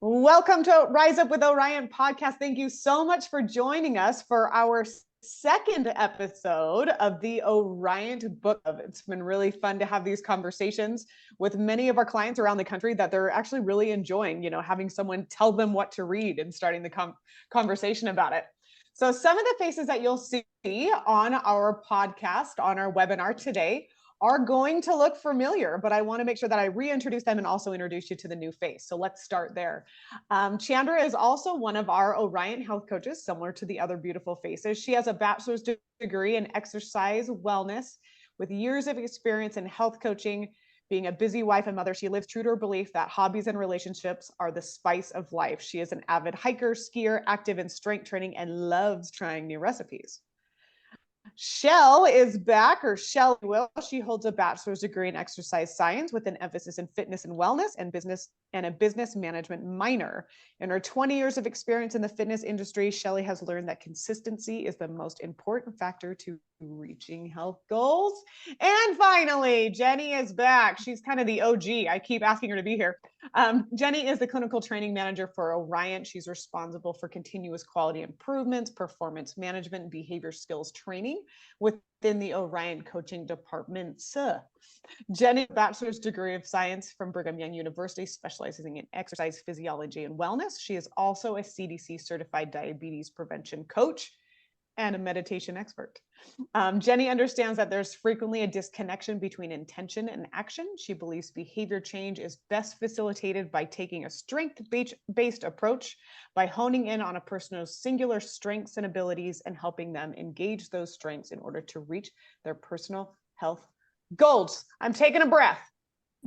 Welcome to Rise Up with Orriant podcast. Thank you so much for joining us for our second episode of the Orriant Book Club. It's been really fun to have these conversations with many of our clients around the country that they're actually really enjoying, having someone tell them what to read and starting the conversation about it. So some of the faces that you'll see on our podcast, on our webinar today, are going to look familiar, but I want to make sure that I reintroduce them and also introduce you to the new face. So let's start there. Chandra is also one of our Orriant health coaches, similar to the other beautiful faces. She has a bachelor's degree in exercise wellness with years of experience in health coaching. Being a busy wife and mother, she lives true to her belief that hobbies and relationships are the spice of life. She is an avid hiker, skier, active in strength training, and loves trying new recipes. Shell is back, or Shell will. She holds a bachelor's degree in exercise science with an emphasis in fitness and wellness and a business management minor. In her 20 years of experience in the fitness industry, Shelley has learned that consistency is the most important factor to reaching health goals. And finally, Jenny is back. She's kind of the OG. I keep asking her to be here. Jenny is the clinical training manager for Orriant. She's responsible for continuous quality improvements, performance management, and behavior skills training within the Orriant coaching department. Jenny, bachelor's degree of science from Brigham Young University, specializing in exercise physiology and wellness. She is also a CDC certified diabetes prevention coach and a meditation expert. Jenny understands that there's frequently a disconnection between intention and action. She believes behavior change is best facilitated by taking a strength-based approach, by honing in on a person's singular strengths and abilities and helping them engage those strengths in order to reach their personal health goals. I'm taking a breath.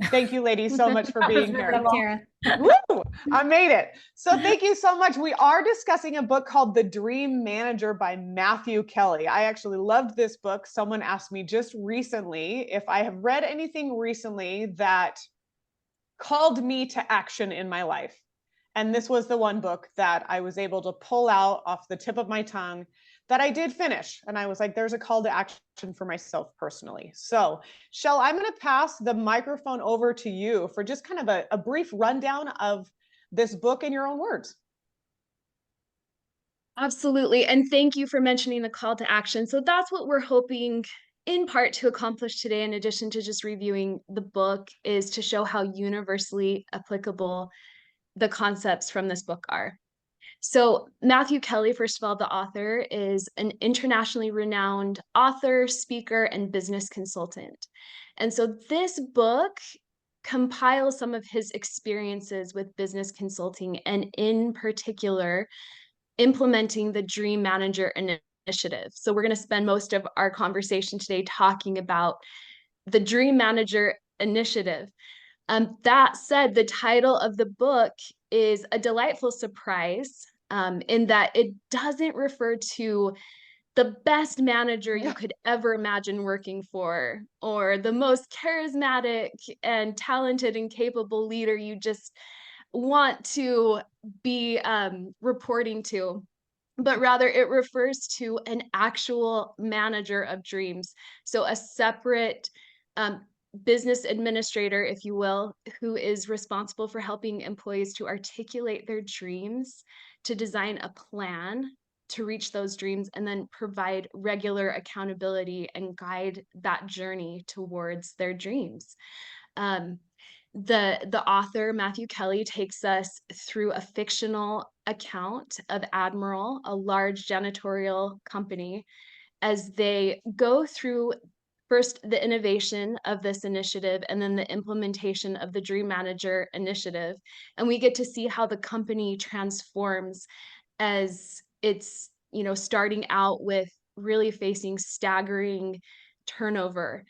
Thank you, ladies, so much for being here. Woo! I made it. So thank you so much. We are discussing a book called The Dream Manager by Matthew Kelly. I actually loved this book. Someone asked me just recently if I have read anything recently that called me to action in my life. And this was the one book that I was able to pull out off the tip of my tongue that I did finish. And I was like, there's a call to action for myself personally. So, Shell, I'm going to pass the microphone over to you for just kind of a brief rundown of this book in your own words. Absolutely. And thank you for mentioning the call to action. So that's what we're hoping in part to accomplish today, in addition to just reviewing the book, is to show how universally applicable the concepts from this book are. So Matthew Kelly, first of all, the author, is an internationally renowned author, speaker, and business consultant. And so this book compiles some of his experiences with business consulting, and in particular, implementing the Dream Manager initiative. So we're going to spend most of our conversation today talking about the Dream Manager initiative. That said, the title of the book is a delightful surprise, in that it doesn't refer to the best manager you could ever imagine working for, or the most charismatic and talented and capable leader you just want to be reporting to, but rather it refers to an actual manager of dreams. So a separate business administrator, if you will, who is responsible for helping employees to articulate their dreams, to design a plan to reach those dreams, and then provide regular accountability and guide that journey towards their dreams. The author, Matthew Kelly, takes us through a fictional account of Admiral, a large janitorial company, as they go through first the innovation of this initiative and then the implementation of the Dream Manager initiative. And we get to see how the company transforms as it's, starting out with really facing staggering turnover,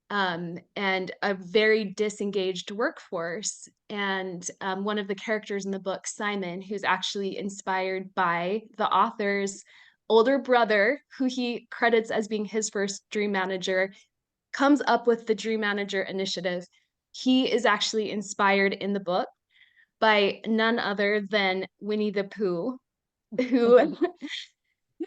and a very disengaged workforce. And one of the characters in the book, Simon, who's actually inspired by the author's older brother, who he credits as being his first dream manager, comes up with the Dream Manager initiative. He is actually inspired in the book by none other than Winnie the Pooh, who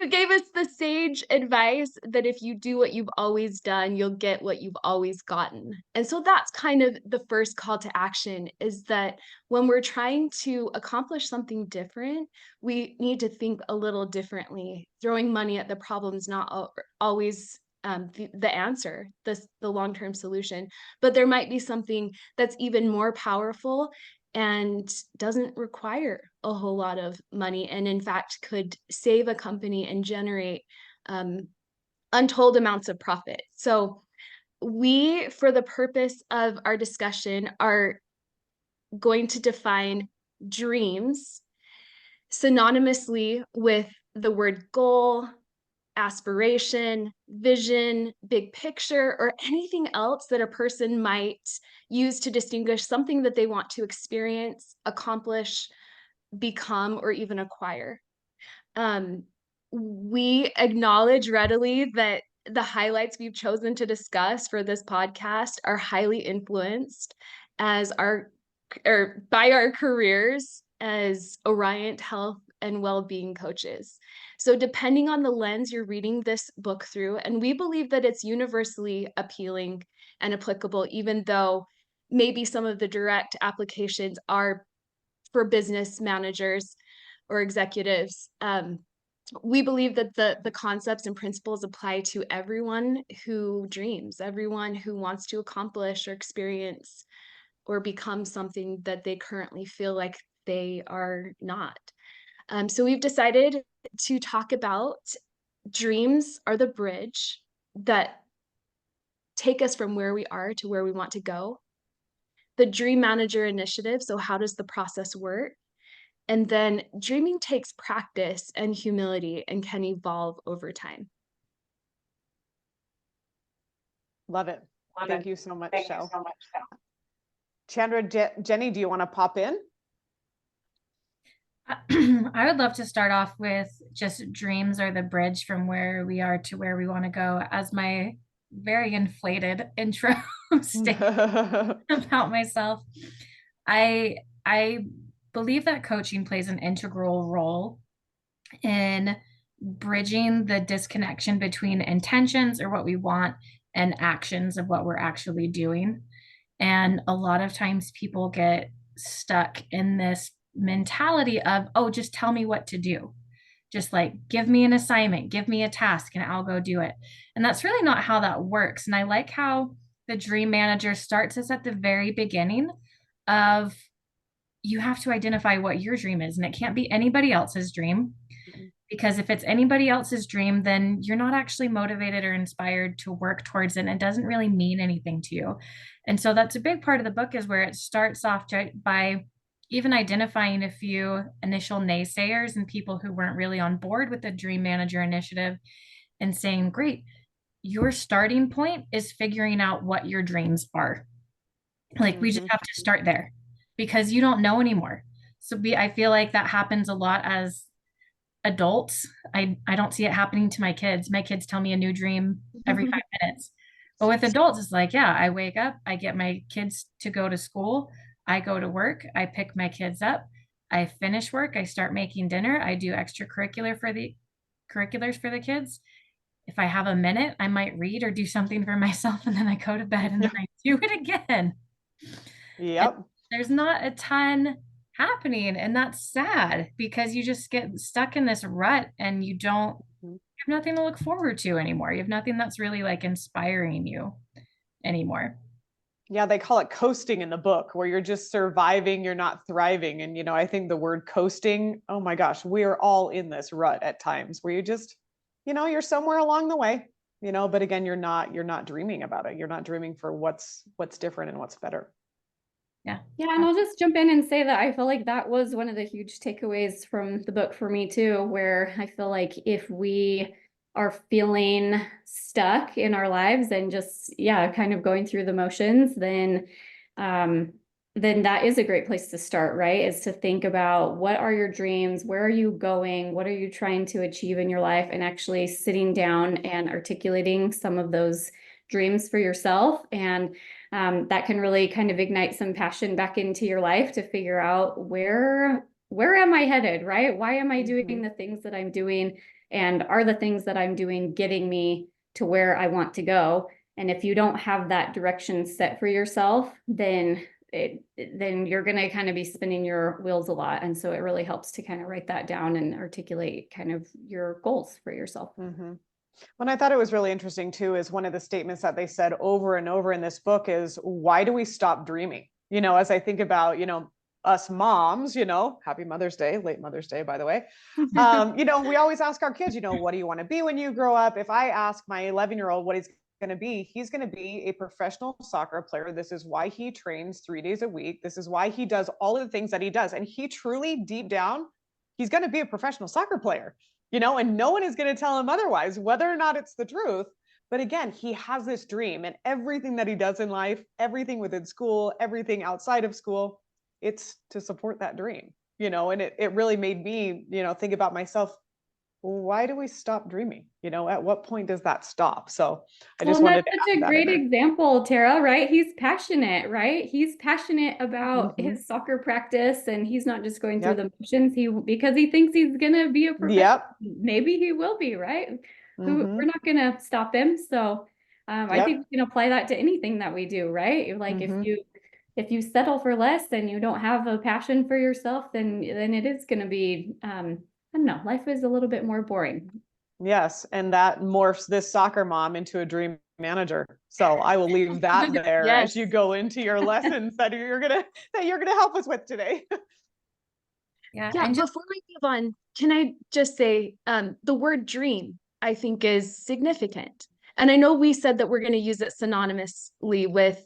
You gave us the sage advice that if you do what you've always done, you'll get what you've always gotten. And so that's kind of the first call to action, is that when we're trying to accomplish something different, we need to think a little differently. Throwing money at the problem is not always the answer, the long-term solution, but there might be something that's even more powerful and doesn't require a whole lot of money, and in fact could save a company and generate untold amounts of profit. So we, for the purpose of our discussion, are going to define dreams synonymously with the word goal, aspiration, vision, big picture, or anything else that a person might use to distinguish something that they want to experience, accomplish, become, or even acquire. Um, we acknowledge readily that the highlights we've chosen to discuss for this podcast are highly influenced as our or by our careers as Orriant health and well-being coaches. So depending on the lens you're reading this book through, and we believe that it's universally appealing and applicable, even though maybe some of the direct applications are for business managers or executives. We believe that the concepts and principles apply to everyone who dreams, everyone who wants to accomplish or experience or become something that they currently feel like they are not. So we've decided to talk about dreams are the bridge that take us from where we are to where we want to go. The Dream Manager Initiative, so how does the process work? And then dreaming takes practice and humility and can evolve over time. Love it. Thank you so much, Shel. Chandra, Jenny, do you want to pop in? I would love to start off with just dreams are the bridge from where we are to where we want to go, as my very inflated intro statement about myself. I believe that coaching plays an integral role in bridging the disconnection between intentions or what we want and actions of what we're actually doing. And a lot of times people get stuck in this mentality of, oh, just tell me what to do. Just like, give me an assignment, give me a task, and I'll go do it. And that's really not how that works. And I like how the Dream Manager starts us at the very beginning of, you have to identify what your dream is, and it can't be anybody else's dream. Because if it's anybody else's dream, then you're not actually motivated or inspired to work towards it. And it doesn't really mean anything to you. And so that's a big part of the book, is where it starts off by even identifying a few initial naysayers and people who weren't really on board with the Dream Manager Initiative, and saying, great, your starting point is figuring out what your dreams are. Like, we just have to start there, because you don't know anymore. So I feel like that happens a lot as adults. I don't see it happening to my kids. My kids tell me a new dream every 5 minutes. But with adults, it's like, yeah, I wake up, I get my kids to go to school, I go to work, I pick my kids up, I finish work, I start making dinner, I do extracurriculars for the kids. If I have a minute, I might read or do something for myself, and then I go to bed and then I do it again. Yep. And there's not a ton happening, and that's sad, because you just get stuck in this rut and you have nothing to look forward to anymore. You have nothing that's really like inspiring you anymore. Yeah, they call it coasting in the book, where you're just surviving, you're not thriving. And I think the word coasting, oh my gosh, we're all in this rut at times where you just, you're somewhere along the way, but again, you're not dreaming about it. You're not dreaming for what's different and what's better. Yeah, and I'll just jump in and say that I feel like that was one of the huge takeaways from the book for me too, where I feel like if we are feeling stuck in our lives and just, kind of going through the motions, then that is a great place to start, right? Is to think about, what are your dreams? Where are you going? What are you trying to achieve in your life? And actually sitting down and articulating some of those dreams for yourself. And that can really kind of ignite some passion back into your life to figure out where am I headed, right? Why am I doing the things that I'm doing? And are the things that I'm doing getting me to where I want to go? And if you don't have that direction set for yourself, then you're going to kind of be spinning your wheels a lot. And so it really helps to kind of write that down and articulate kind of your goals for yourself. Mm-hmm. When I thought it was really interesting too, is one of the statements that they said over and over in this book is, why do we stop dreaming? You know, as I think about, you know, us moms, you know, happy Mother's Day, late Mother's Day, by the way. You know, we always ask our kids, you know, what do you want to be when you grow up? If I ask my 11-year-old what he's going to be a professional soccer player. This is why he trains 3 days a week. This is why he does all of the things that he does. And he truly, deep down, he's going to be a professional soccer player, you know, and no one is going to tell him otherwise, whether or not it's the truth. But again, he has this dream, and everything that he does in life, everything within school, everything outside of school, it's to support that dream, you know. And it really made me, you know, think about myself. Why do we stop dreaming? You know, at what point does that stop? So I just wanted to that's such a great example, Tara, right? He's passionate, right? He's passionate about his soccer practice, and he's not just going through the motions. Because he thinks he's gonna be a professional. Yep. Maybe he will be, right? We're not gonna stop him. So I think we can apply that to anything that we do, right? Like if you settle for less and you don't have a passion for yourself, then it is gonna be I don't know, life is a little bit more boring. Yes, and that morphs this soccer mom into a dream manager. So I will leave that there as you go into your lessons that you're gonna help us with today. Yeah. And before we move on, can I just say the word dream, I think, is significant. And I know we said that we're going to use it synonymously with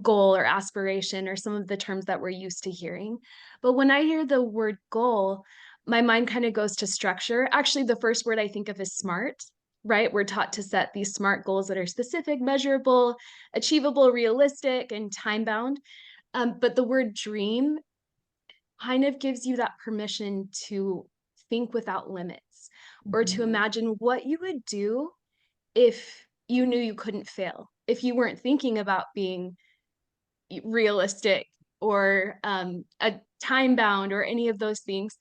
goal or aspiration or some of the terms that we're used to hearing. But when I hear the word goal, my mind kind of goes to structure. Actually, the first word I think of is SMART, right? We're taught to set these SMART goals that are specific, measurable, achievable, realistic, and time-bound. But the word dream kind of gives you that permission to think without limits, or to imagine what you would do if you knew you couldn't fail, if you weren't thinking about being realistic or a time bound or any of those things.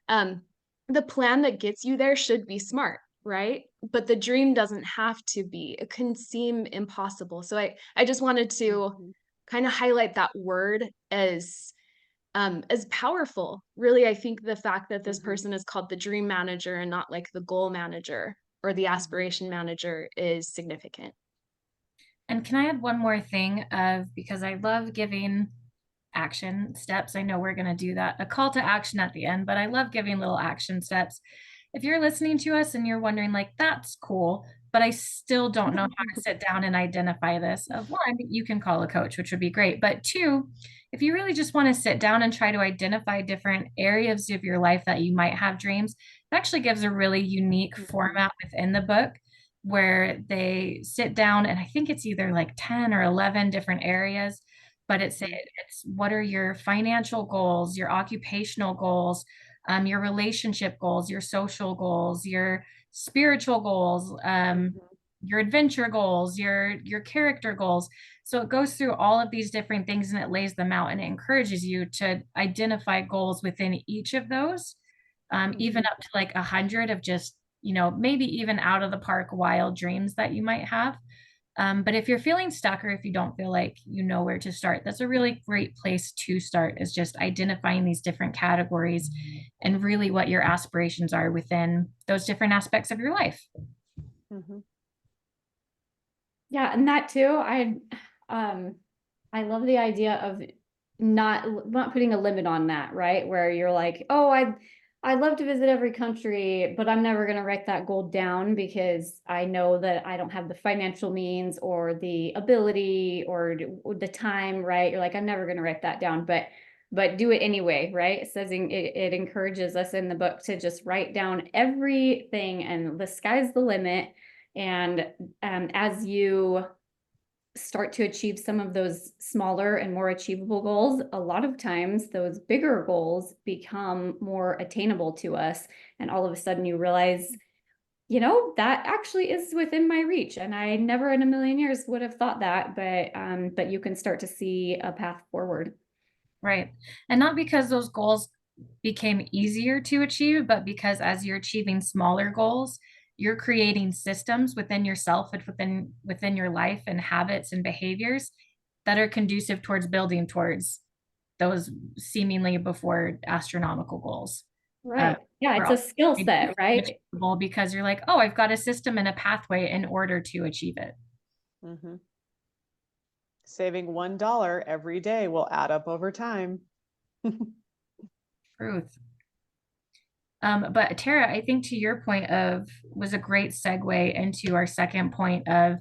The plan that gets you there should be SMART, right? But the dream doesn't have to be. It can seem impossible. So I just wanted to kind of highlight that word as powerful. Really, I think the fact that this person is called the dream manager and not like the goal manager or the aspiration manager is significant. And can I add one more thing because I love giving action steps. I know we're going to do that, a call to action at the end, but I love giving little action steps. If you're listening to us and you're wondering, like, that's cool, but I still don't know how to sit down and identify this. Of one, you can call a coach, which would be great. But two, if you really just want to sit down and try to identify different areas of your life that you might have dreams, it actually gives a really unique format within the book where they sit down, and I think it's either like 10 or 11 different areas, but it's what are your financial goals, your occupational goals, your relationship goals, your social goals, your spiritual goals, your adventure goals, your character goals. So it goes through all of these different things and it lays them out, and it encourages you to identify goals within each of those, even up to like 100 of just, you know, maybe even out of the park wild dreams that you might have. But if you're feeling stuck, or if you don't feel like you know where to start, that's a really great place to start, is just identifying these different categories and really what your aspirations are within those different aspects of your life. Yeah, and that too, I love the idea of not putting a limit on that, right? Where you're like, oh, I'd love to visit every country, but I'm never going to write that goal down because I know that I don't have the financial means or the ability or the time, right? You're like, I'm never going to write that down, but do it anyway, right? It says it encourages us in the book to just write down everything, and the sky's the limit. And as you start to achieve some of those smaller and more achievable goals, a lot of times those bigger goals become more attainable to us. And all of a sudden you realize, you know, that actually is within my reach. And I never in a million years would have thought that, but you can start to see a path forward. Right. And not because those goals became easier to achieve, but because as you're achieving smaller goals, you're creating systems within yourself and within your life and habits and behaviors that are conducive towards building towards those seemingly before astronomical goals. Right. Yeah, We're it's a all skill set, right? achievable because you're like, oh, I've got a system and a pathway in order to achieve it. Mm-hmm. Saving $1 every day will add up over time. Truth. But Tara, I think to your point of was a great segue into our second point of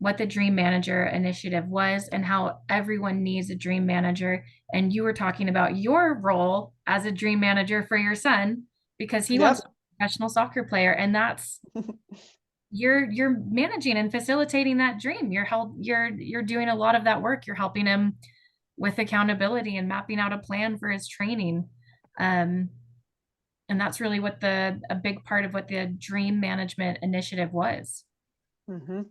what the Dream Manager initiative was and how everyone needs a dream manager. And you were talking about your role as a dream manager for your son because he wants to be a professional soccer player, and that's you're managing and facilitating that dream. You're doing a lot of that work. You're helping him with accountability and mapping out a plan for his training. And that's really what a big part of what the dream management initiative was. Mm-hmm.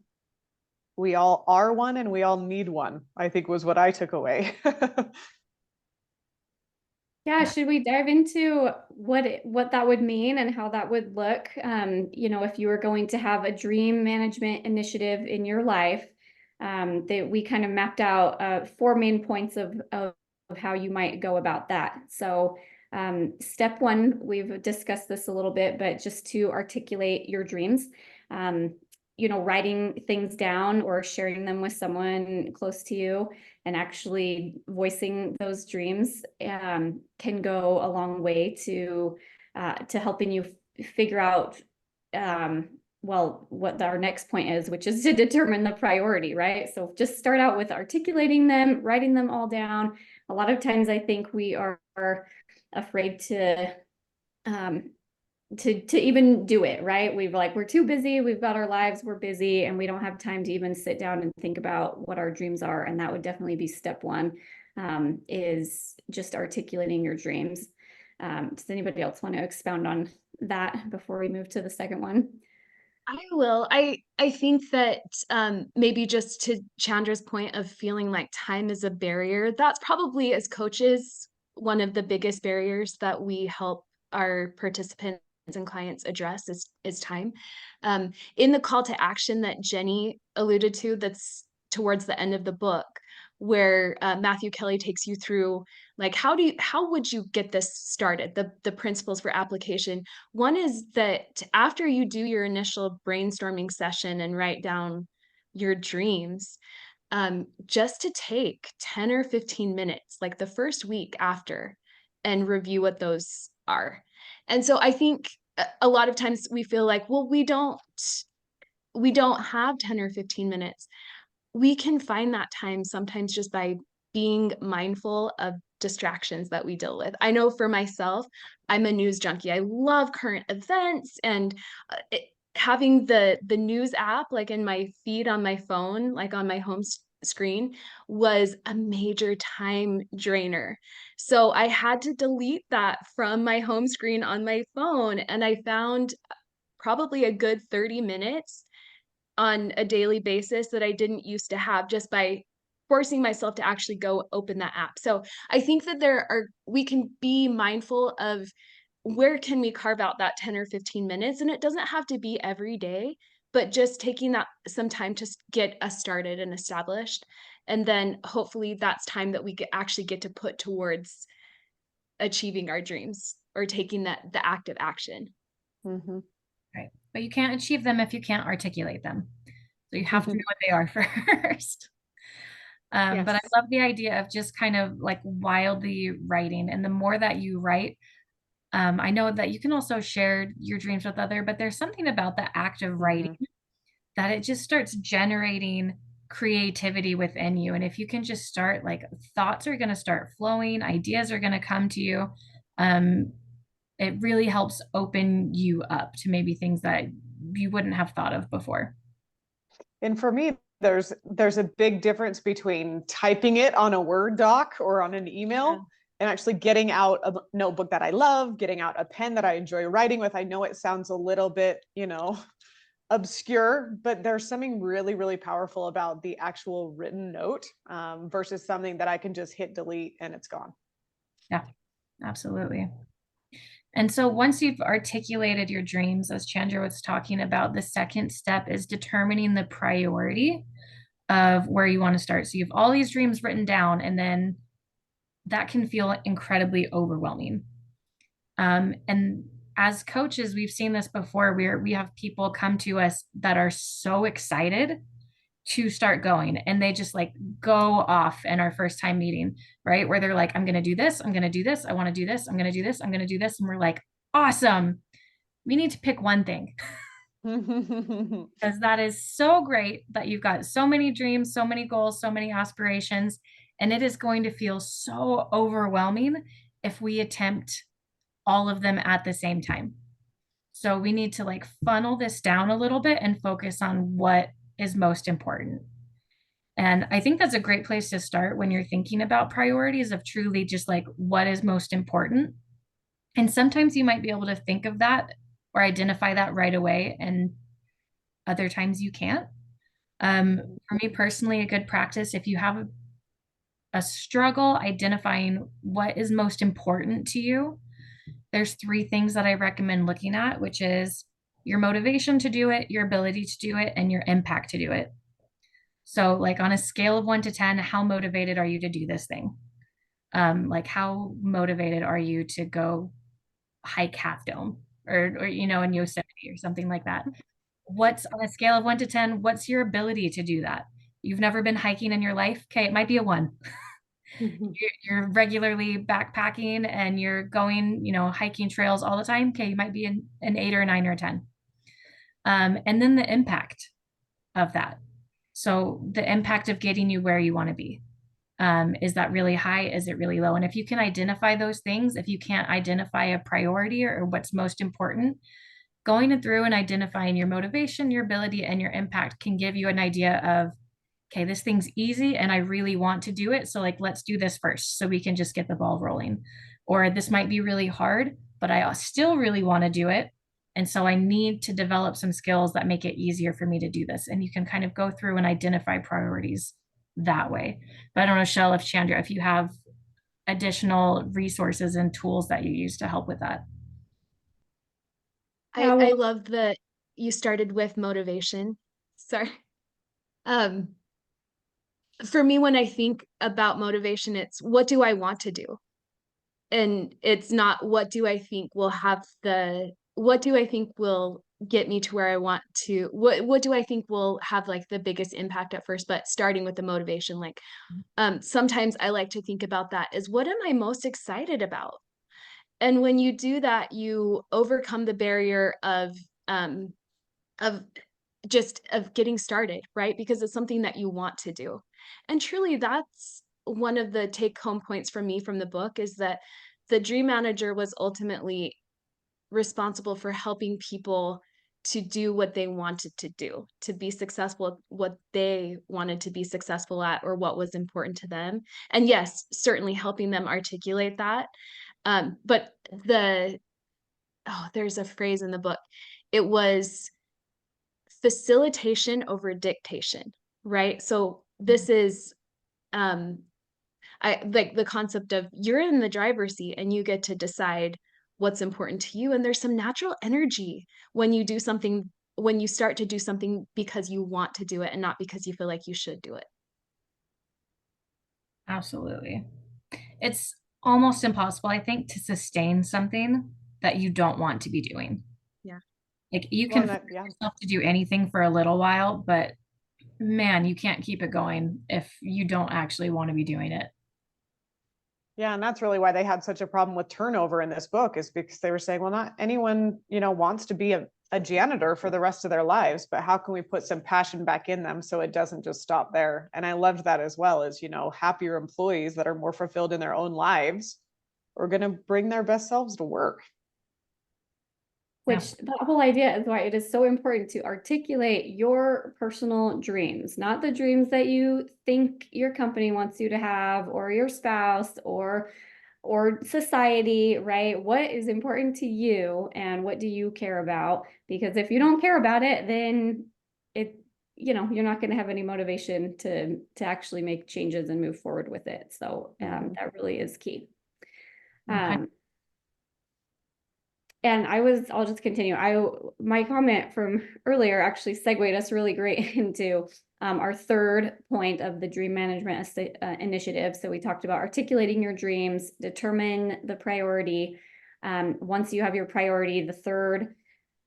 We all are one and we all need one, I think was what I took away. Yeah, should we dive into what that would mean and how that would look? If you were going to have a dream management initiative in your life, that we kind of mapped out 4 main points of how you might go about that. So step 1, we've discussed this a little bit, but just to articulate your dreams, writing things down or sharing them with someone close to you and actually voicing those dreams can go a long way to helping you figure out what our next point is, which is to determine the priority, right? So just start out with articulating them, writing them all down. A lot of times I think we are afraid to even do it, right? We're too busy, we've got our lives, we're busy, and we don't have time to even sit down and think about what our dreams are. And that would definitely be step 1, is just articulating your dreams. Does anybody else want to expound on that before we move to the second one? I will. I think that maybe just to Chandra's point of feeling like time is a barrier, that's probably as coaches one of the biggest barriers that we help our participants and clients address is time. In the call to action that Jenny alluded to, that's towards the end of the book, where Matthew Kelly takes you through like how would you get this started, the principles for application. One is that after you do your initial brainstorming session and write down your dreams, just to take 10 or 15 minutes, like the first week after, and review what those are. And so I think a lot of times we feel like, well, we don't have 10 or 15 minutes. We can find that time sometimes just by being mindful of distractions that we deal with. I know for myself, I'm a news junkie. I love current events, and having the news app like in my feed on my phone, like on my home screen, was a major time drainer. So I had to delete that from my home screen on my phone, and I found probably a good 30 minutes on a daily basis that I didn't used to have just by forcing myself to actually go open that app. So I think that we can be mindful of where can we carve out that 10 or 15 minutes, and it doesn't have to be every day, but just taking that some time to get us started and established. And then hopefully that's time that we actually get to put towards achieving our dreams or taking the active action. Mm-hmm. Right. But you can't achieve them if you can't articulate them. So you have to know what they are first. Yes. But I love the idea of just kind of like wildly writing. And the more that you write, I know that you can also share your dreams with other, but there's something about the act of writing that it just starts generating creativity within you. And if you can just start, like, thoughts are going to start flowing, ideas are going to come to you. It really helps open you up to maybe things that you wouldn't have thought of before. And for me, there's a big difference between typing it on a Word doc or on an email and actually getting out a notebook that I love, getting out a pen that I enjoy writing with. I know it sounds a little bit, obscure, but there's something really, really powerful about the actual written note versus something that I can just hit delete and it's gone. Yeah. Absolutely. And so once you've articulated your dreams, as Chandra was talking about, the second step is determining the priority of where you want to start. So you have all these dreams written down, and then that can feel incredibly overwhelming. And as coaches, we've seen this before where we have people come to us that are so excited to start going, and they just like go off in our first time meeting, right? Where they're like, I'm going to do this. I'm going to do this. I want to do this. I'm going to do this. I'm going to do this. And we're like, awesome. We need to pick one thing. Because that is so great that you've got so many dreams, so many goals, so many aspirations. And it is going to feel so overwhelming if we attempt all of them at the same time. So we need to like funnel this down a little bit and focus on what is most important. And I think that's a great place to start when you're thinking about priorities, of truly just like what is most important. And sometimes you might be able to think of that or identify that right away, and other times you can't. For me personally, a good practice, if you have a struggle identifying what is most important to you, there's 3 things that I recommend looking at, which is your motivation to do it, your ability to do it, and your impact to do it. So like on a scale of 1 to 10, how motivated are you to do this thing? Like how motivated are you to go hike Half Dome or you know, in Yosemite or something like that? What's on a scale of 1 to 10, what's your ability to do that? You've never been hiking in your life? Okay, it might be a 1. You're regularly backpacking and you're going, you know, hiking trails all the time. Okay, you might be an 8 or a 9 or a 10. And then the impact of that. So the impact of getting you where you want to be. Is that really high? Is it really low? And if you can identify those things, if you can't identify a priority or what's most important, going through and identifying your motivation, your ability, and your impact can give you an idea of, okay, this thing's easy and I really want to do it. So like, let's do this first so we can just get the ball rolling. Or this might be really hard, but I still really want to do it. And so I need to develop some skills that make it easier for me to do this. And you can kind of go through and identify priorities that way. But I don't know, Shell, if Chandra, if you have additional resources and tools that you use to help with that. Yeah, I well, love that you started with motivation. Sorry. Um, for me, when I think about motivation, it's what do I want to do? And it's not what do I think will have what do I think will get me to where I want to, what do I think will have like the biggest impact at first, but starting with the motivation, like sometimes I like to think about that as what am I most excited about? And when you do that, you overcome the barrier um of of getting started, right? Because it's something that you want to do. And truly that's one of the take home points for me from the book is that the dream manager was ultimately responsible for helping people to do what they wanted to do, to be successful at what they wanted to be successful at or what was important to them. And yes, certainly helping them articulate that. But there's a phrase in the book. It was facilitation over dictation, right? So this is I like the concept of you're in the driver's seat and you get to decide what's important to you. And there's some natural energy when you do something, when you start to do something because you want to do it and not because you feel like you should do it. Absolutely. It's almost impossible, I think, to sustain something that you don't want to be doing. Yeah. Like you Well, can force yeah. yourself to do anything for a little while, but man, you can't keep it going if you don't actually want to be doing it. Yeah, and that's really why they had such a problem with turnover in this book, is because they were saying, well, not anyone, wants to be a janitor for the rest of their lives, but how can we put some passion back in them so it doesn't just stop there? And I loved that as well, as, happier employees that are more fulfilled in their own lives are going to bring their best selves to work. which that whole idea is why it is so important to articulate your personal dreams, not the dreams that you think your company wants you to have or your spouse or society, right? What is important to you and what do you care about? Because if you don't care about it, then you're not going to have any motivation to actually make changes and move forward with it. So that really is key. Okay. And I'll just continue. My comment from earlier actually segued us really great into our third point of the dream management initiative. So we talked about articulating your dreams, determine the priority. Once you have your priority, the third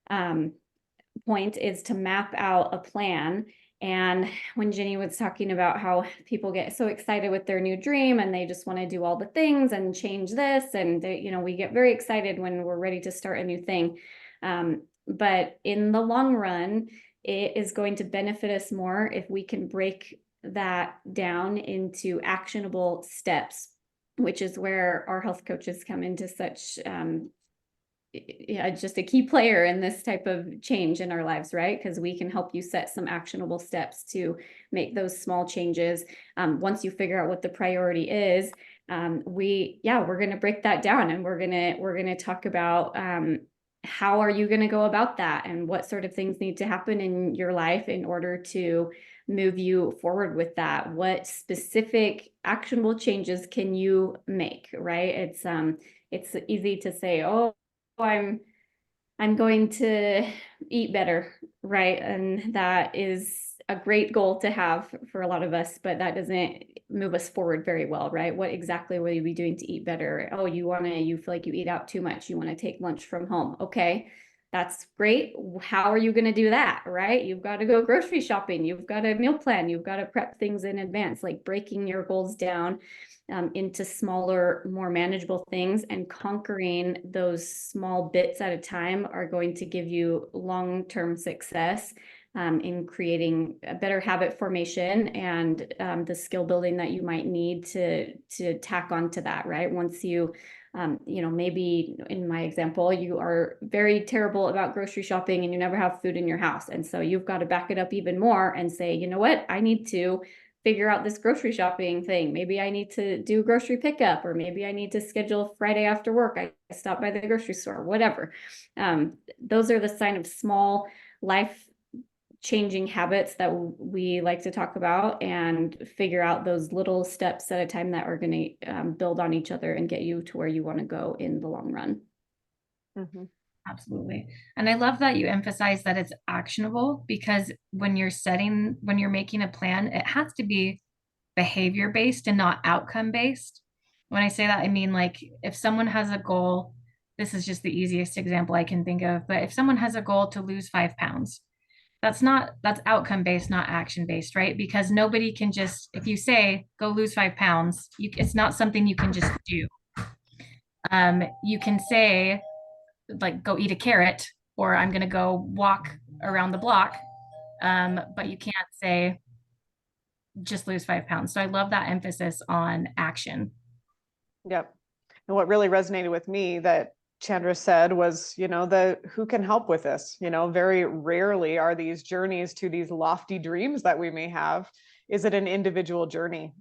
point is to map out a plan. And when Jenny was talking about how people get so excited with their new dream and they just want to do all the things and change this, and we get very excited when we're ready to start a new thing. But in the long run, it is going to benefit us more if we can break that down into actionable steps, which is where our health coaches come into such just a key player in this type of change in our lives, right? Because we can help you set some actionable steps to make those small changes. Once you figure out what the priority is, we're going to break that down, and we're going to talk about how are you going to go about that, and what sort of things need to happen in your life in order to move you forward with that. What specific actionable changes can you make, right? It's easy to say, oh, I'm going to eat better, right? And that is a great goal to have for a lot of us, but that doesn't move us forward very well, right? What exactly will you be doing to eat better? Oh, you feel like you eat out too much. You want to take lunch from home. Okay, that's great. How are you going to do that, right? You've got to go grocery shopping. You've got a meal plan. You've got to prep things in advance, like breaking your goals down into smaller, more manageable things, and conquering those small bits at a time are going to give you long-term success in creating a better habit formation and the skill building that you might need to tack onto that, right? Once you maybe in my example, you are very terrible about grocery shopping and you never have food in your house. And so you've got to back it up even more and say, you know what, I need to figure out this grocery shopping thing. Maybe I need to do grocery pickup, or maybe I need to schedule Friday after work. I stop by the grocery store, whatever. Those are the sign of small life changing habits that we like to talk about, and figure out those little steps at a time that are going to build on each other and get you to where you want to go in the long run. Mm-hmm. Absolutely. And I love that you emphasize that it's actionable, because when you're making a plan, it has to be behavior based and not outcome based. When I say that, I mean, like, if someone has a goal, this is just the easiest example I can think of, but if someone has a goal to lose 5 pounds, that's outcome based, not action based, right? Because nobody can just, if you say go lose 5 pounds, it's not something you can just do. You can say, like, go eat a carrot, or I'm going to go walk around the block, but you can't say just lose 5 pounds. So I love that emphasis on action. Yep. And what really resonated with me that Chandra said was, who can help with this? Very rarely are these journeys to these lofty dreams that we may have. Is it an individual journey?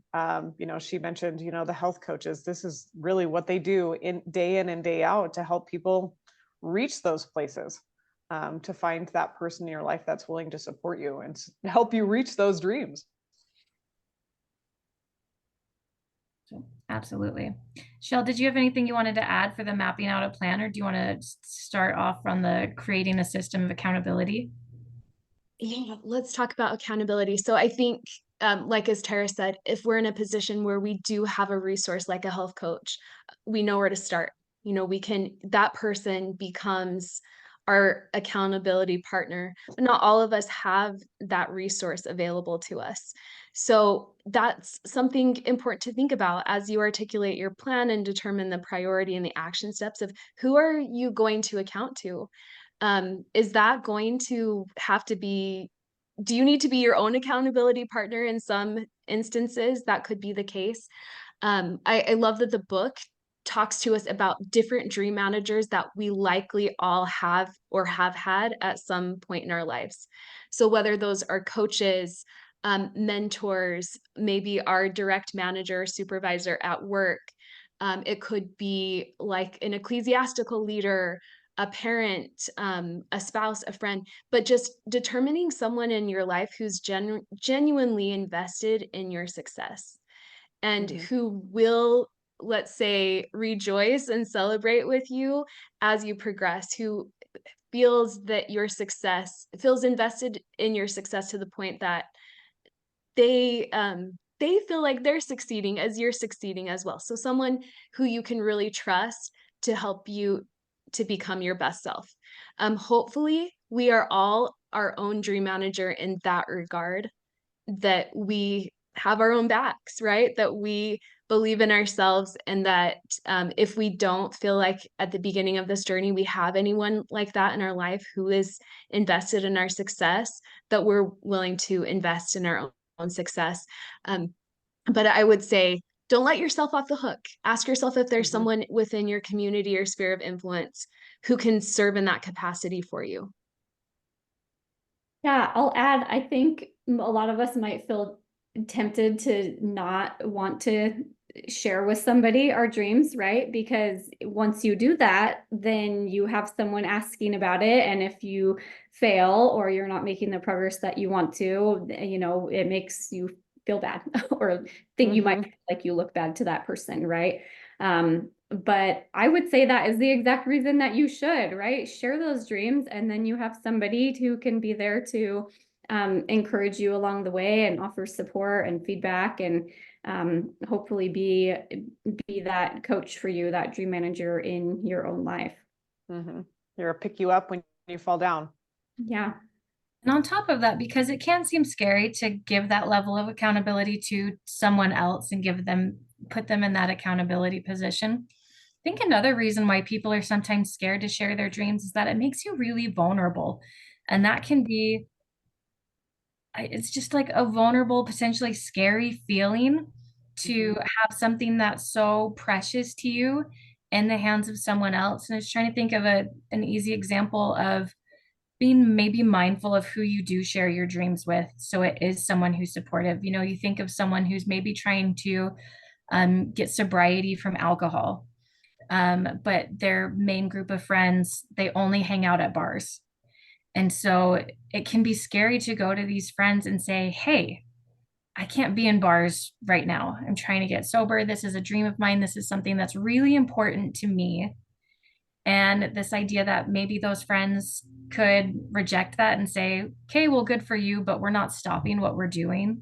She mentioned, the health coaches. This is really what they do in and day out to help people reach those places, to find that person in your life that's willing to support you and help you reach those dreams. Absolutely. Shell, did you have anything you wanted to add for the mapping out a plan, or do you want to start off on the creating a system of accountability? Yeah, let's talk about accountability. So I think, like as Tara said, if we're in a position where we do have a resource like a health coach, we know where to start. That person becomes our accountability partner, but not all of us have that resource available to us. So that's something important to think about as you articulate your plan and determine the priority and the action steps of who are you going to account to. Is that going to have to be, do you need to be your own accountability partner in some instances? That could be the case. I love that the book talks to us about different dream managers that we likely all have or have had at some point in our lives. So whether those are coaches, mentors, maybe our direct manager or supervisor at work, it could be like an ecclesiastical leader, a parent, a spouse, a friend, but just determining someone in your life who's genuinely invested in your success and who will let's say, rejoice and celebrate with you as you progress, who feels that your success, feels invested in your success to the point that they feel like they're succeeding as you're succeeding as well. So someone who you can really trust to help you to become your best self. Hopefully we are all our own dream manager in that regard, that we have our own backs, right? That we believe in ourselves, and that if we don't feel like at the beginning of this journey we have anyone like that in our life who is invested in our success, that we're willing to invest in our own success. But I would say, don't let yourself off the hook. Ask yourself if there's someone within your community or sphere of influence who can serve in that capacity for you. Yeah, I'll add, I think a lot of us might feel tempted to not want to share with somebody our dreams, right? Because once you do that, then you have someone asking about it. And if you fail or you're not making the progress that you want to, you know, it makes you feel bad or think you might feel like you look bad to that person, right? But I would say that is the exact reason that you should, right? Share those dreams, and then you have somebody who can be there to encourage you along the way and offer support and feedback, and hopefully be that coach for you, that dream manager in your own life. They'll pick you up when you fall down. Yeah. And on top of that, because it can seem scary to give that level of accountability to someone else and put them in that accountability position. I think another reason why people are sometimes scared to share their dreams is that it makes you really vulnerable. And that can be, it's just like a vulnerable, potentially scary feeling to have something that's so precious to you in the hands of someone else. And I was trying to think of an easy example of being maybe mindful of who you do share your dreams with. So it is someone who's supportive. You know, you think of someone who's maybe trying to get sobriety from alcohol, but their main group of friends, they only hang out at bars. And so it can be scary to go to these friends and say, hey, I can't be in bars right now. I'm trying to get sober. This is a dream of mine. This is something that's really important to me. And this idea that maybe those friends could reject that and say, okay, well, good for you, but we're not stopping what we're doing.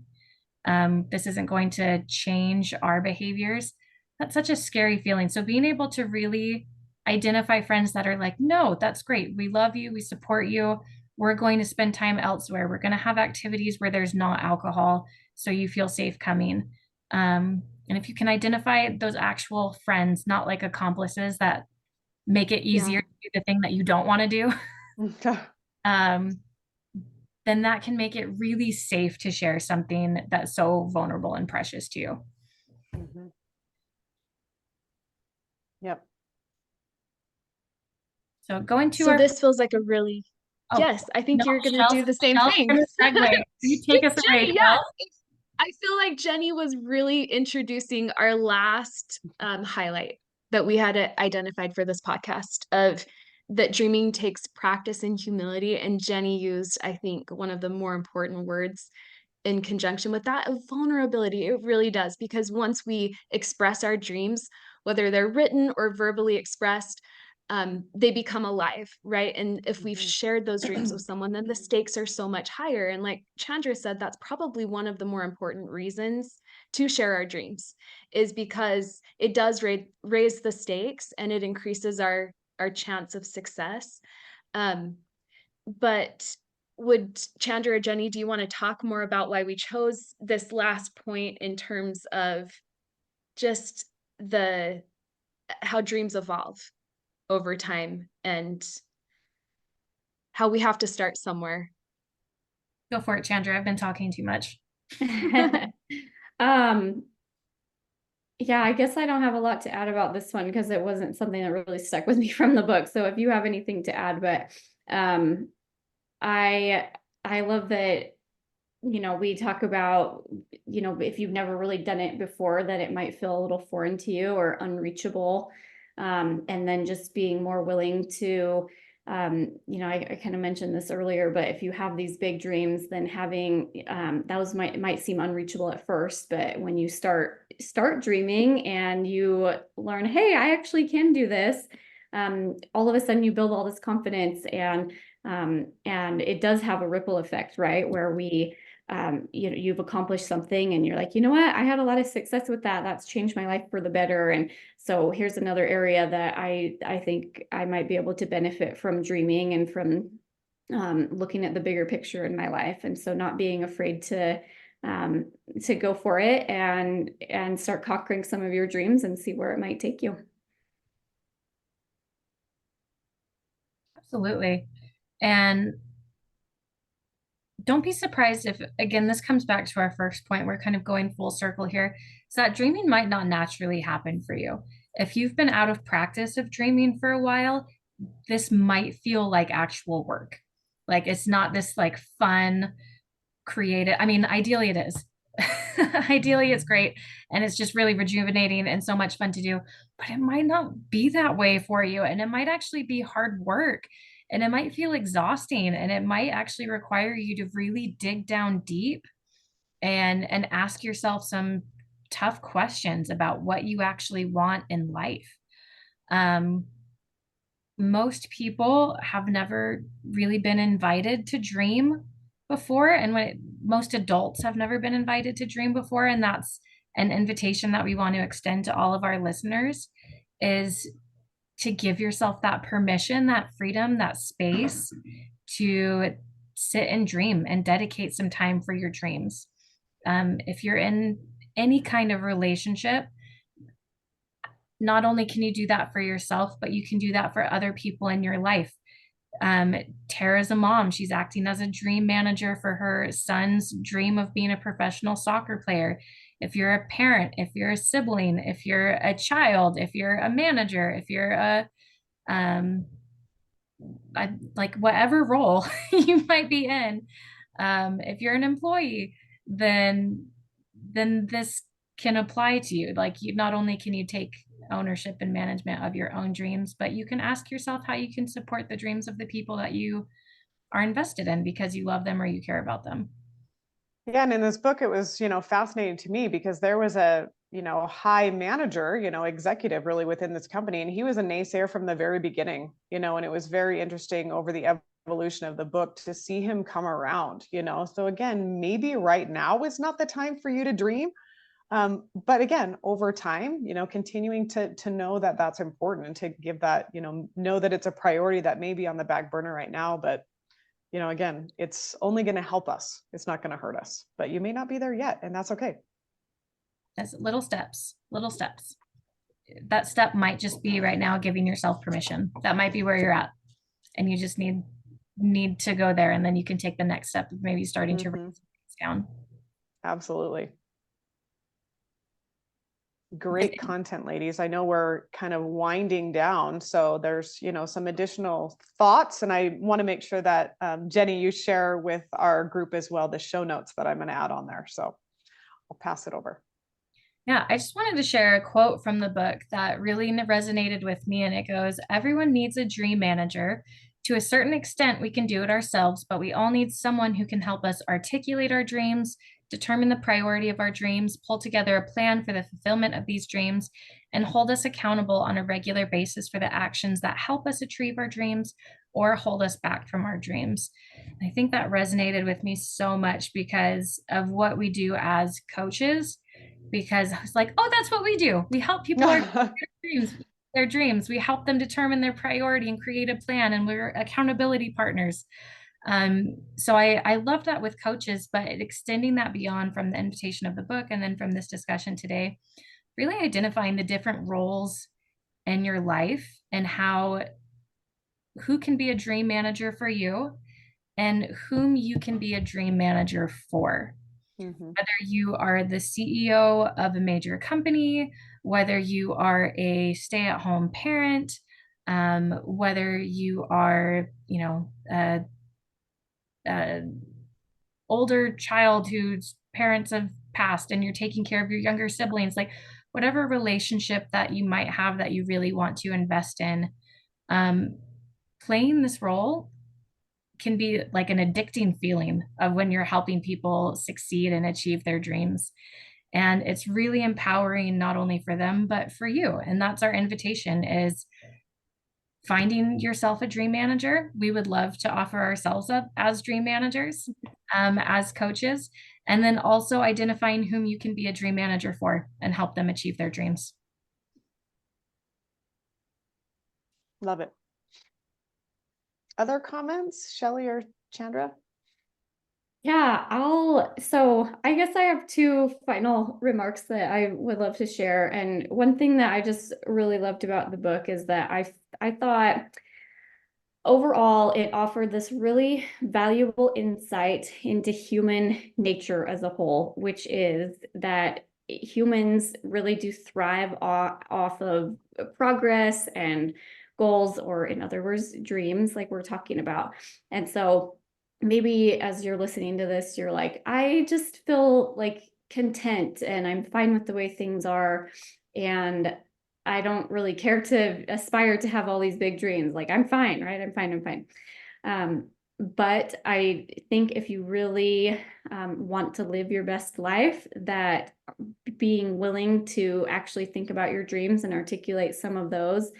This isn't going to change our behaviors. That's such a scary feeling. So being able to really identify friends that are like, no, that's great. We love you. We support you. We're going to spend time elsewhere. We're going to have activities where there's not alcohol, so you feel safe coming. And if you can identify those actual friends, not like accomplices that make it easier to do the thing that you don't want to do, then that can make it really safe to share something that's so vulnerable and precious to you. Yep. So going to So this feels like a really, yes, I think no, you're going to do the same thing. Segue. You take us away. Yeah. I feel like Jenny was really introducing our last highlight that we had identified for this podcast, of that dreaming takes practice and humility. And Jenny used, I think, one of the more important words in conjunction with that, of vulnerability. It really does, because once we express our dreams, whether they're written or verbally expressed, they become alive, right? And if we've shared those dreams with someone, then the stakes are so much higher. And like Chandra said, that's probably one of the more important reasons to share our dreams, is because it does raise the stakes, and it increases our chance of success. But would Chandra or Jenny, do you want to talk more about why we chose this last point in terms of just how dreams evolve over time and how we have to start somewhere? Go for it, Chandra. I've been talking too much. Yeah, I guess I don't have a lot to add about this one because it wasn't something that really stuck with me from the book. So if you have anything to add, but I love that, you know, we talk about, you know, if you've never really done it before, that it might feel a little foreign to you or unreachable. And then just being more willing to I kind of mentioned this earlier, but if you have these big dreams, then having those might seem unreachable at first, but when you start dreaming and you learn, hey, I actually can do this, all of a sudden you build all this confidence, and it does have a ripple effect, right? Where you've accomplished something and you're like, you know what, I had a lot of success with that. That's changed my life for the better. And so here's another area that I think I might be able to benefit from dreaming and from looking at the bigger picture in my life. And so not being afraid to go for it and start conquering some of your dreams and see where it might take you. Absolutely. And don't be surprised if, again, this comes back to our first point. We're kind of going full circle here. So that dreaming might not naturally happen for you. If you've been out of practice of dreaming for a while, this might feel like actual work. Like it's not this like fun, creative. I mean, ideally it is. Ideally it's great and it's just really rejuvenating and so much fun to do, but it might not be that way for you, and it might actually be hard work, and it might feel exhausting, and it might actually require you to really dig down deep and ask yourself some tough questions about what you actually want in life. Most people have never really been invited to dream before, and most adults have never been invited to dream before, and that's an invitation that we want to extend to all of our listeners, is to give yourself that permission, that freedom, that space to sit and dream and dedicate some time for your dreams. If you're in any kind of relationship, not only can you do that for yourself, but you can do that for other people in your life. Tara's a mom. She's acting as a dream manager for her son's dream of being a professional soccer player. If you're a parent, if you're a sibling, if you're a child, if you're a manager, if you're um, like whatever role you might be in, if you're an employee, then this can apply to you. Like you, not only can you take ownership and management of your own dreams, but you can ask yourself how you can support the dreams of the people that you are invested in because you love them or you care about them. Yeah, and in this book, it was, fascinating to me because there was a, high manager, executive really within this company, and he was a naysayer from the very beginning, and it was very interesting over the evolution of the book to see him come around, So again, maybe right now is not the time for you to dream. But again, over time, continuing to know that that's important and to give that, know that it's a priority that may be on the back burner right now, but again, it's only going to help us. It's not going to hurt us, but you may not be there yet, and that's okay. That's little steps, little steps. That step might just be right now giving yourself permission. That might be where you're at, and you just need to go there, and then you can take the next step of maybe starting to write things down. Absolutely. Great content, ladies. I know we're kind of winding down, so there's some additional thoughts, and I want to make sure that Jenny, you share with our group as well the show notes that I'm going to add on there. So I'll pass it over. Yeah, I just wanted to share a quote from the book that really resonated with me, and it goes, "Everyone needs a dream manager. To a certain extent, we can do it ourselves, but we all need someone who can help us articulate our dreams, determine the priority of our dreams, pull together a plan for the fulfillment of these dreams, and hold us accountable on a regular basis for the actions that help us achieve our dreams or hold us back from our dreams." And I think that resonated with me so much because of what we do as coaches, because I was like, oh, that's what we do. We help people their dreams. We help them determine their priority and create a plan, and we're accountability partners. So I love that with coaches, but extending that beyond from the invitation of the book and then from this discussion today, really identifying the different roles in your life and who can be a dream manager for you and whom you can be a dream manager for. Whether you are the CEO of a major company, whether you are a stay-at-home parent, whether you are, a older child whose parents have passed and you're taking care of your younger siblings, like whatever relationship that you might have that you really want to invest in, playing this role can be like an addicting feeling of when you're helping people succeed and achieve their dreams. And it's really empowering, not only for them, but for you. And that's our invitation, is finding yourself a dream manager. We would love to offer ourselves up as dream managers, as coaches, and then also identifying whom you can be a dream manager for and help them achieve their dreams. Love it. Other comments, Shelley or Chandra? Yeah, so I guess I have two final remarks that I would love to share. And one thing that I just really loved about the book is that I thought overall it offered this really valuable insight into human nature as a whole, which is that humans really do thrive off of progress and goals, or in other words, dreams, like we're talking about. And so maybe as you're listening to this, you're like, I just feel like content and I'm fine with the way things are. And I don't really care to aspire to have all these big dreams. Like, I'm fine, right? I'm fine. But I think if you really want to live your best life, that being willing to actually think about your dreams and articulate some of those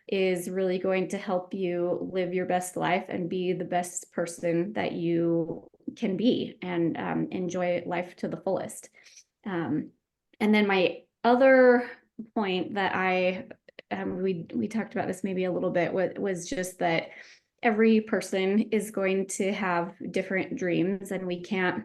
is really going to help you live your best life and be the best person that you can be, and enjoy life to the fullest. And then my other point that we talked about this maybe a little bit, was just that every person is going to have different dreams, and we can't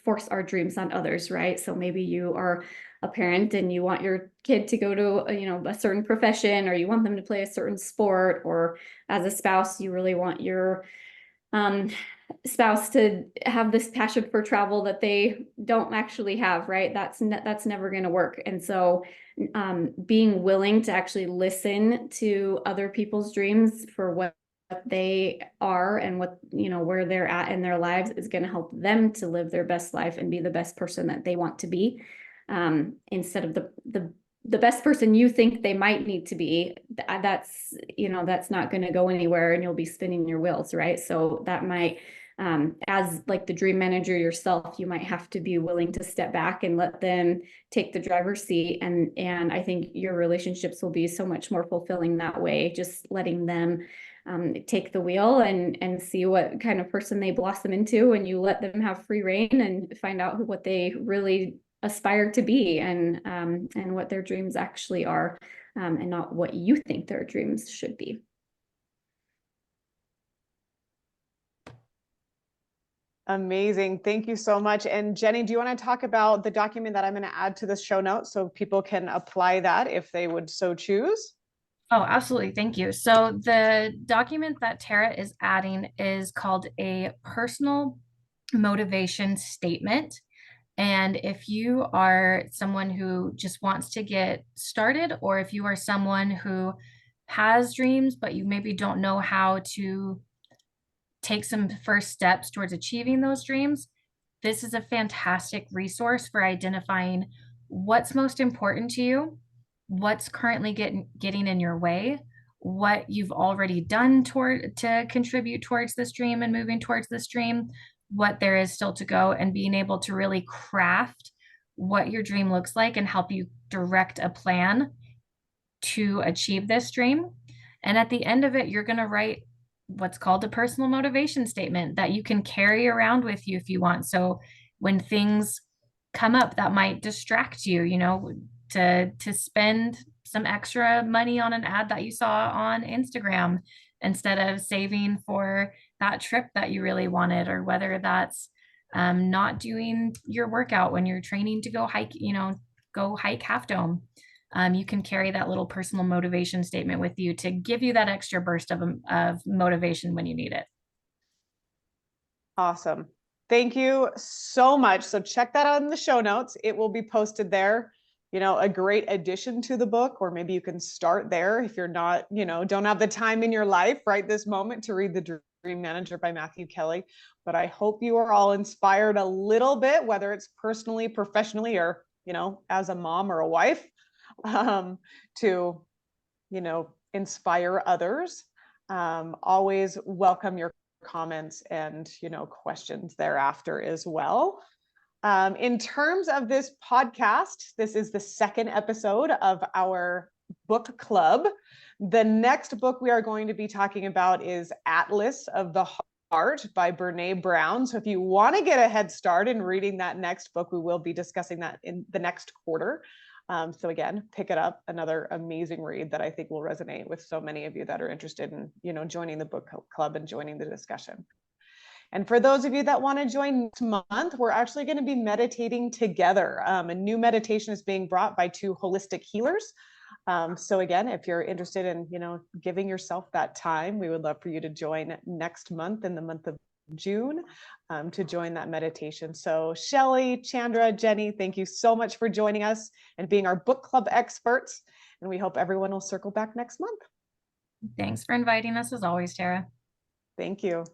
force our dreams on others, right? So maybe you are a parent and you want your kid to go to a certain profession, or you want them to play a certain sport, or as a spouse you really want your spouse to have this passion for travel that they don't actually have, right? That's never going to work. And so being willing to actually listen to other people's dreams for what they are and what, where they're at in their lives, is going to help them to live their best life and be the best person that they want to be, instead of the best person you think they might need to be. That's not going to go anywhere, and you'll be spinning your wheels, right? So that might, as like the dream manager yourself, you might have to be willing to step back and let them take the driver's seat. And I think your relationships will be so much more fulfilling that way, just letting them take the wheel and see what kind of person they blossom into, and you let them have free reign and find out what they really aspire to be, and what their dreams actually are, and not what you think their dreams should be. Amazing. Thank you so much. And Jenny, do you want to talk about the document that I'm going to add to the show notes so people can apply that if they would so choose? Oh, absolutely. Thank you. So the document that Tara is adding is called a personal motivation statement. And if you are someone who just wants to get started, or if you are someone who has dreams, but you maybe don't know how to take some first steps towards achieving those dreams, this is a fantastic resource for identifying what's most important to you, what's currently getting in your way, what you've already done to contribute towards this dream and moving towards this dream, what there is still to go, and being able to really craft what your dream looks like and help you direct a plan to achieve this dream. And at the end of it, you're going to write what's called a personal motivation statement that you can carry around with you if you want. So when things come up that might distract you, to spend some extra money on an ad that you saw on Instagram instead of saving for that trip that you really wanted, or whether that's not doing your workout when you're training to go hike Half Dome. You can carry that little personal motivation statement with you to give you that extra burst of motivation when you need it. Awesome. Thank you so much. So check that out in the show notes. It will be posted there. A great addition to the book, or maybe you can start there if you're not, don't have the time in your life right this moment to read The Dream Manager by Matthew Kelly. But I hope you are all inspired a little bit, whether it's personally, professionally, or, as a mom or a wife, to, inspire others. Always welcome your comments and, questions thereafter as well. In terms of this podcast, this is the second episode of our book club. The next book we are going to be talking about is Atlas of the Heart by Brene Brown. So if you want to get a head start in reading that next book, we will be discussing that in the next quarter. So again, pick it up. Another amazing read that I think will resonate with so many of you that are interested in, joining the book club and joining the discussion. And for those of you that want to join next month, we're actually going to be meditating together. A new meditation is being brought by two holistic healers. So again, if you're interested in, giving yourself that time, we would love for you to join next month in the month of June to join that meditation. So Shelley, Chandra, Jenny, thank you so much for joining us and being our book club experts. And we hope everyone will circle back next month. Thanks for inviting us as always, Tara. Thank you.